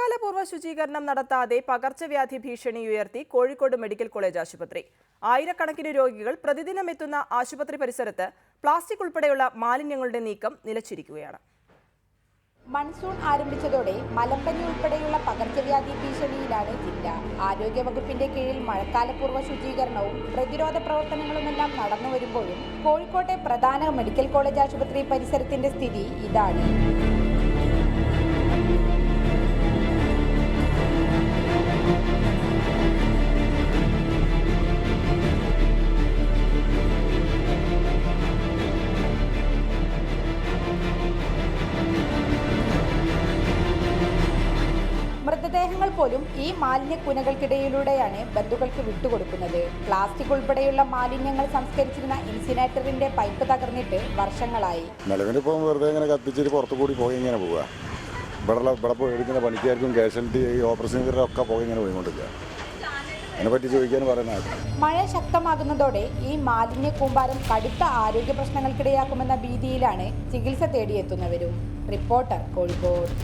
മഴക്കാലപൂർവ്വ ശുചീകരണം നടത്താതെ പകർച്ചവ്യാധി ഭീഷണി ഉയർത്തി കോഴിക്കോട് മെഡിക്കൽ കോളേജ് ആശുപത്രി. ആയിരക്കണക്കിന് രോഗികൾ പ്രതിദിനം എത്തുന്ന ആശുപത്രി പരിസരത്ത് പ്ലാസ്റ്റിക് ഉൾപ്പെടെയുള്ള മാലിന്യങ്ങളുടെ നീക്കം നിലച്ചിരിക്കുകയാണ്. മൺസൂൺ ആരംഭിച്ചതോടെ മലമ്പനി ഉൾപ്പെടെയുള്ള പകർച്ചവ്യാധി ഭീഷണിയിലാണ് ജില്ല. ആരോഗ്യവകുപ്പിന്റെ കീഴിൽ മഴക്കാലപൂർവ്വ ശുചീകരണവും പ്രതിരോധ പ്രവർത്തനങ്ങളുമെല്ലാം നടന്നു വരുമ്പോഴും കോഴിക്കോട്ടെ പ്രധാന മെഡിക്കൽ കോളേജ് ആശുപത്രി പരിസരത്തിന്റെ സ്ഥിതി ഇതാണ്. മൃതദേഹങ്ങൾ പോലും ഈ മാലിന്യ കുനകൾക്കിടയിലൂടെയാണ് ബന്ധുക്കൾക്ക് വിട്ടുകൊടുക്കുന്നത്. പ്ലാസ്റ്റിക് ഉൾപ്പെടെയുള്ള മാലിന്യങ്ങൾ സംസ്കരിച്ചിരുന്ന ഇൻസിനേറ്ററിന്റെ പൈപ്പ് തകർന്നിട്ട് വർഷങ്ങളായി. നിലവിലിപ്പോൾ വെറുതെ ഇങ്ങനെ കത്തിച്ചിട്ട് പുറത്തു കൂടി പോയി ഇങ്ങനെ പോവുക. ഇവിടെ പോയി എടുക്കുന്ന പണിക്കാർക്കും കാഷ്വാലിറ്റി ഓപ്പറേഷൻ ഒക്കെ പോയി ഇങ്ങനെ പോയിക്കൊണ്ടിരിക്കുക. അതിനെപ്പറ്റി ചോദിക്കാൻ പറയുന്നത്. മഴ ശക്തമാകുന്നതോടെ ഈ മാലിന്യ കൂമ്പാരം കടുത്ത ആരോഗ്യ പ്രശ്നങ്ങൾക്കിടയാക്കുമെന്ന ഭീതിയിലാണ് ചികിത്സ തേടിയെത്തുന്നവരും. റിപ്പോർട്ടർ, കോഴിക്കോട്.